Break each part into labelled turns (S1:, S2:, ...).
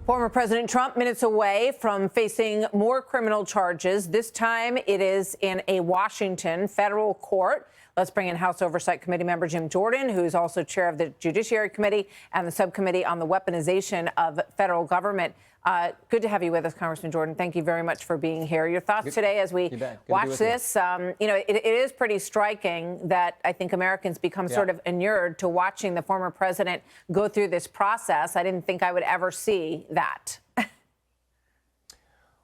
S1: Former President Trump minutes away from facing more criminal charges. This time it is in a Washington federal court. Let's bring in House Oversight Committee member Jim Jordan, who is also chair of the Judiciary Committee and the subcommittee on the weaponization of federal government. Good to have you with us, Congressman Jordan. Thank you very much for being here. Your thoughts today as we watch this. It is pretty striking that I think Americans become sort of inured to watching the former president go through this process. I didn't think I would ever see that.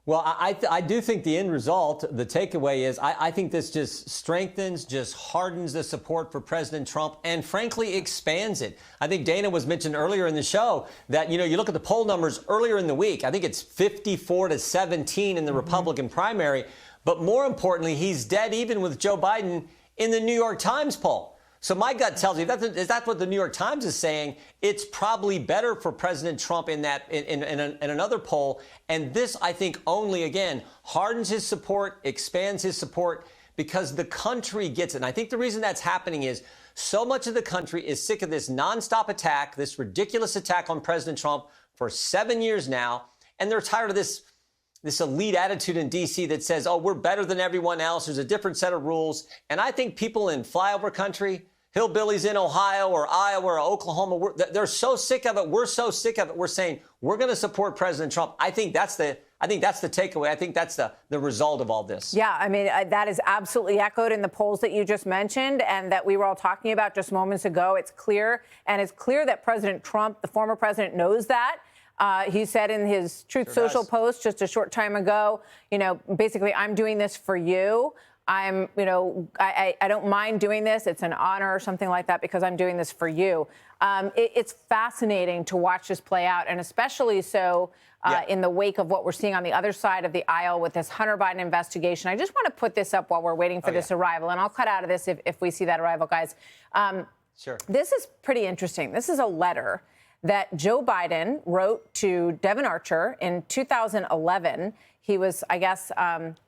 S2: Well, I do think the end result, the takeaway is I think this just strengthens, just hardens the support for President Trump and, frankly, expands it. I think Dana was mentioned earlier in the show that, you look at the poll numbers earlier in the week. I think it's 54-17 in the Republican primary. But more importantly, he's dead even with Joe Biden in the New York Times poll. So my gut tells me that's what the New York Times is saying. It's probably better for President Trump in another poll. And this, I think, only, again, hardens his support, expands his support, because the country gets it. And I think the reason that's happening is so much of the country is sick of this nonstop attack, this ridiculous attack on President Trump for 7 years now. And they're tired of this elite attitude in D.C. that says, oh, we're better than everyone else. There's a different set of rules. And I think people in flyover country, hillbillies in Ohio or Iowa or Oklahoma, they're so sick of it. We're so sick of it. We're saying we're going to support President Trump. I think that's the takeaway. I think that's the result of all this.
S1: Yeah, I mean, that is absolutely echoed in the polls that you just mentioned and that we were all talking about just moments ago. It's clear, and it's clear that President Trump, the former president, knows that. He said in his Truth Social post just a short time ago, basically, I'm doing this for you. I don't mind doing this. It's an honor or something like that because I'm doing this for you. It's fascinating to watch this play out, and especially so in the wake of what we're seeing on the other side of the aisle with this Hunter Biden investigation. I just want to put this up while we're waiting for this arrival, and I'll cut out of this if we see that arrival, guys.
S2: Sure.
S1: This is pretty interesting. This is a letter that Joe Biden wrote to Devon Archer in 2011. He was, I guess,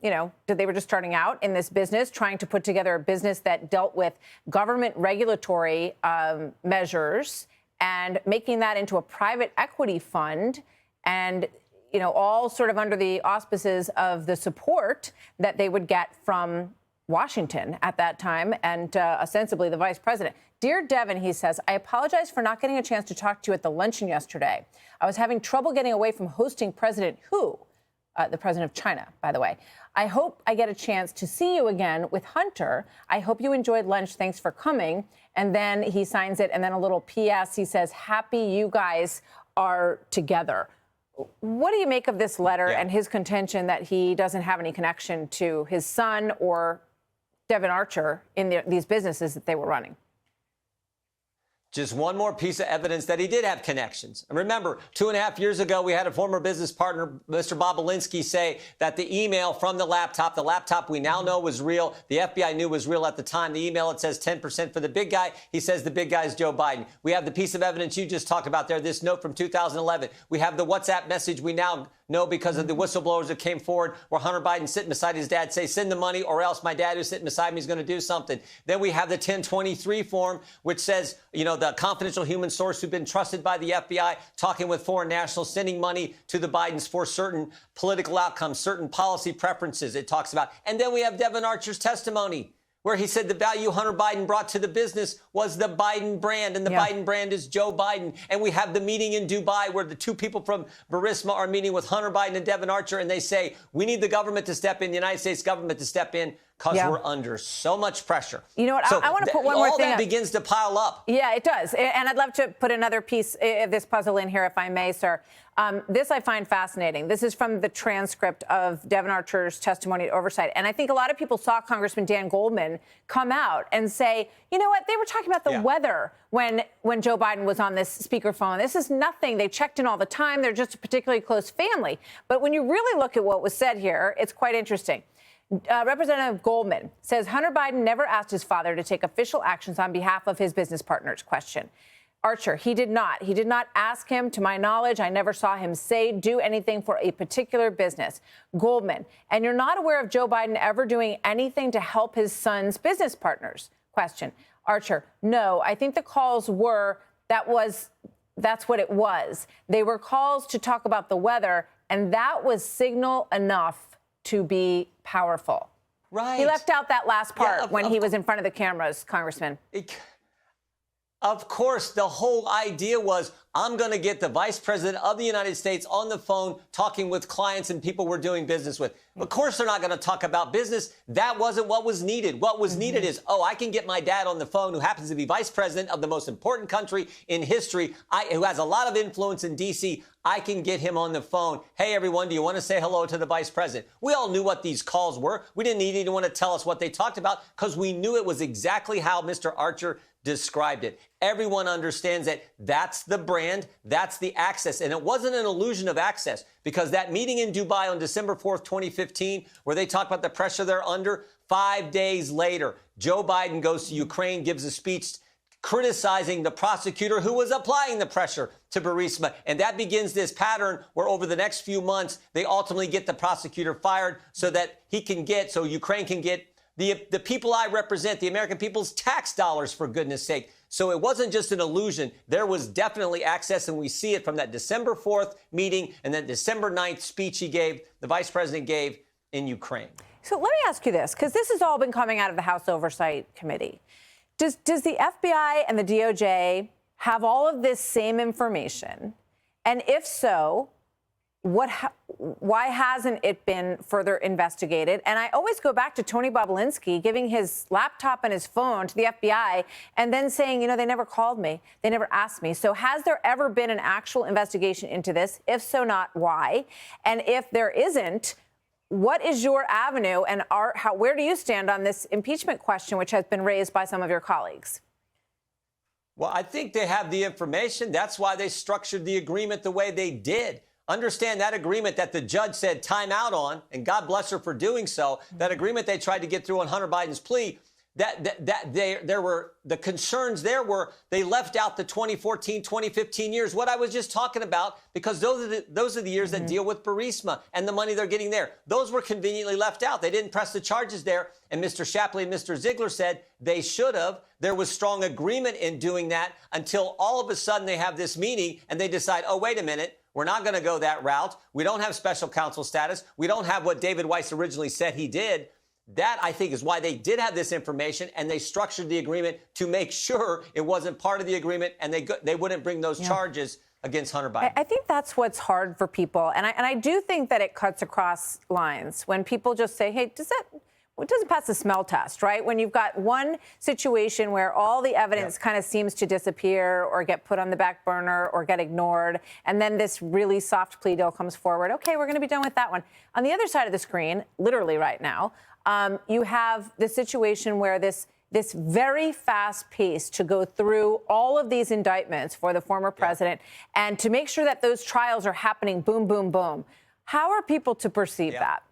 S1: they were just starting out in this business, trying to put together a business that dealt with government regulatory measures and making that into a private equity fund and, all sort of under the auspices of the support that they would get from Washington at that time and ostensibly the vice president. Dear Devon, he says, I apologize for not getting a chance to talk to you at the luncheon yesterday. I was having trouble getting away from hosting President Hu, the president of China, by the way. I hope I get a chance to see you again with Hunter. I hope you enjoyed lunch. Thanks for coming. And then he signs it. And then a little P.S. He says, happy you guys are together. What do you make of this letter and his contention that he doesn't have any connection to his son or Devon Archer in these businesses that they were running?
S2: Just one more piece of evidence that he did have connections. And remember, 2.5 years ago, we had a former business partner, Mr. Bobolinsky, say that the email from the laptop we now know was real. The FBI knew was real at the time. The email, it says 10% for the big guy. He says the big guy is Joe Biden. We have the piece of evidence you just talked about there, this note from 2011. We have the WhatsApp message we now know because of the whistleblowers that came forward where Hunter Biden sitting beside his dad say, send the money or else my dad who's sitting beside me is going to do something. Then we have the 1023 form, which says, the confidential human source who'd been trusted by the FBI, talking with foreign nationals, sending money to the Bidens for certain political outcomes, certain policy preferences it talks about. And then we have Devon Archer's testimony, where he said the value Hunter Biden brought to the business was the Biden brand, and the Biden brand is Joe Biden. And we have the meeting in Dubai where the two people from Burisma are meeting with Hunter Biden and Devon Archer, and they say, we need the government to step in, the United States government to step in, because we're under so much pressure. You know what?
S1: So I want to put one more thing.
S2: All that begins to pile up.
S1: Yeah, it does. And I'd love to put another piece of this puzzle in here, if I may, sir. This I find fascinating. This is from the transcript of Devon Archer's testimony at Oversight. And I think a lot of people saw Congressman Dan Goldman come out and say, you know what? They were talking about the weather when Joe Biden was on this speakerphone. This is nothing. They checked in all the time. They're just a particularly close family. But when you really look at what was said here, it's quite interesting. Representative Goldman says Hunter Biden never asked his father to take official actions on behalf of his business partners. Question. Archer, he did not. He did not ask him. To my knowledge, I never saw him do anything for a particular business. Goldman, and you're not aware of Joe Biden ever doing anything to help his son's business partners? Question. Archer, no. I think the calls were that was that's what it was. They were calls to talk about the weather, and that was signal enough to be powerful.
S2: Right.
S1: He left out that last part when he was in front of the cameras, Congressman.
S2: Of course, the whole idea was, I'm going to get the vice president of the United States on the phone talking with clients and people we're doing business with. Of course, they're not going to talk about business. That wasn't what was needed. What was needed is, I can get my dad on the phone, who happens to be vice president of the most important country in history, who has a lot of influence in D.C. I can get him on the phone. Hey, everyone, do you want to say hello to the vice president? We all knew what these calls were. We didn't need anyone to tell us what they talked about because we knew it was exactly how Mr. Archer described it. Everyone understands that that's the brand, that's the access. And it wasn't an illusion of access, because that meeting in Dubai on December 4th, 2015, where they talk about the pressure they're under, 5 days later, Joe Biden goes to Ukraine, gives a speech criticizing the prosecutor who was applying the pressure to Burisma. And that begins this pattern where over the next few months, they ultimately get the prosecutor fired so that Ukraine can get the people I represent, the American people's tax dollars, for goodness sake. So it wasn't just an illusion. There was definitely access, and we see it from that December 4th meeting and that December 9th speech the vice president gave in Ukraine.
S1: So let me ask you this, because this has all been coming out of the House Oversight Committee. Does the FBI and the DOJ have all of this same information? And if so, why hasn't it been further investigated? And I always go back to Tony Bobulinski giving his laptop and his phone to the FBI and then saying, they never called me. They never asked me. So has there ever been an actual investigation into this? If so, not why? And if there isn't, what is your avenue, and where do you stand on this impeachment question, which has been raised by some of your colleagues?
S2: Well, I think they have the information. That's why they structured the agreement the way they did. Understand that agreement that the judge said time out on, and God bless her for doing so, that agreement they tried to get through on Hunter Biden's plea, the concerns there were they left out the 2014, 2015 years, what I was just talking about, because those are the years that deal with Burisma and the money they're getting there. Those were conveniently left out. They didn't press the charges there. And Mr. Shapley and Mr. Ziegler said they should have. There was strong agreement in doing that until all of a sudden they have this meeting and they decide, wait a minute. We're not going to go that route. We don't have special counsel status. We don't have what David Weiss originally said he did. That, I think, is why they did have this information, and they structured the agreement to make sure it wasn't part of the agreement, and they wouldn't bring those charges against Hunter Biden.
S1: I think that's what's hard for people, and I do think that it cuts across lines when people just say, hey, it doesn't pass the smell test, right? When you've got one situation where all the evidence kind of seems to disappear or get put on the back burner or get ignored, and then this really soft plea deal comes forward. Okay, we're going to be done with that one. On the other side of the screen, literally right now, you have the situation where this very fast pace to go through all of these indictments for the former president and to make sure that those trials are happening boom, boom, boom. How are people to perceive that?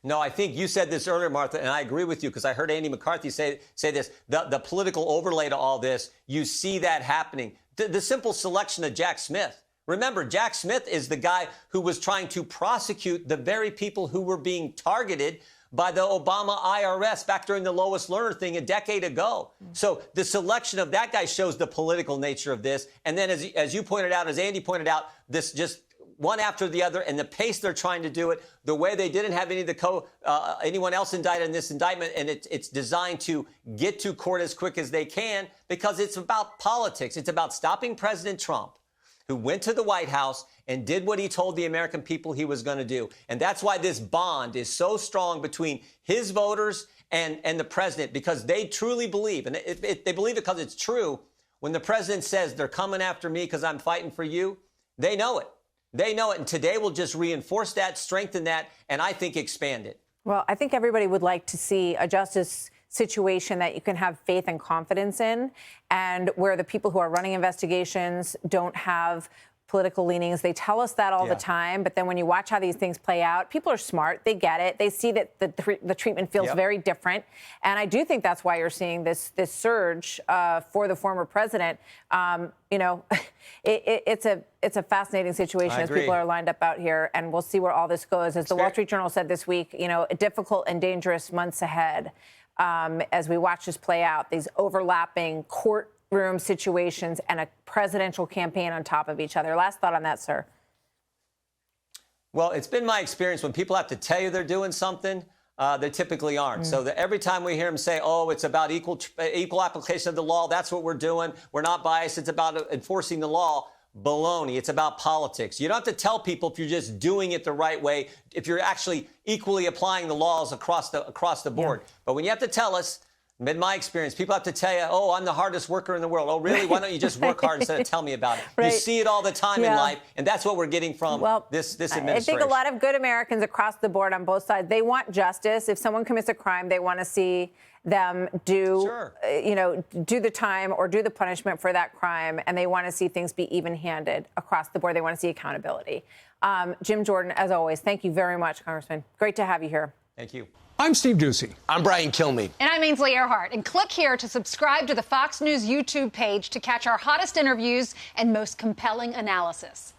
S2: No, I think you said this earlier, Martha, and I agree with you because I heard Andy McCarthy say this. The political overlay to all this, you see that happening. The simple selection of Jack Smith. Remember, Jack Smith is the guy who was trying to prosecute the very people who were being targeted by the Obama IRS back during the Lois Lerner thing a decade ago. So the selection of that guy shows the political nature of this. And then as you pointed out, as Andy pointed out, this just one after the other, and the pace they're trying to do it, the way they didn't have anyone else indicted in this indictment, and it's designed to get to court as quick as they can because it's about politics. It's about stopping President Trump, who went to the White House and did what he told the American people he was going to do. And that's why this bond is so strong between his voters and the president, because they truly believe, and they believe it because it's true, when the president says they're coming after me because I'm fighting for you, they know it. They know it, and today will just reinforce that, strengthen that, and I think expand it.
S1: Well, I think everybody would like to see a justice situation that you can have faith and confidence in, and where the people who are running investigations don't have political leanings. They tell us that all the time, but then when you watch how these things play out, people are smart. They get it. They see that the treatment feels very different, and I do think that's why you're seeing this surge for the former president. It's a fascinating situation as people are lined up out here, and we'll see where all this goes. As the Wall Street Journal said this week, difficult and dangerous months ahead as we watch this play out. These overlapping court courtroom situations and a presidential campaign on top of each other. Last thought on that, sir.
S2: Well, it's been my experience when people have to tell you they're doing something, they typically aren't. So that every time we hear them say, oh, it's about equal application of the law, that's what we're doing, we're not biased, it's about enforcing the law. Baloney. It's about politics. You don't have to tell people if you're just doing it the right way, if you're actually equally applying the laws across the board. Yeah. But when you have to tell us, in my experience, people have to tell you, oh, I'm the hardest worker in the world. Oh, really? Why don't you just work hard instead of tell me about it? Right. You see it all the time in life, and that's what we're getting from this administration.
S1: I think a lot of good Americans across the board on both sides, they want justice. If someone commits a crime, they want to see them do the time or do the punishment for that crime, and they want to see things be even-handed across the board. They want to see accountability. Jim Jordan, as always, thank you very much, Congressman. Great to have you here.
S2: Thank you.
S3: I'm Steve Doocy.
S4: I'm Brian Kilmeade.
S5: And I'm Ainsley Earhart. And click here to subscribe to the Fox News YouTube page to catch our hottest interviews and most compelling analysis.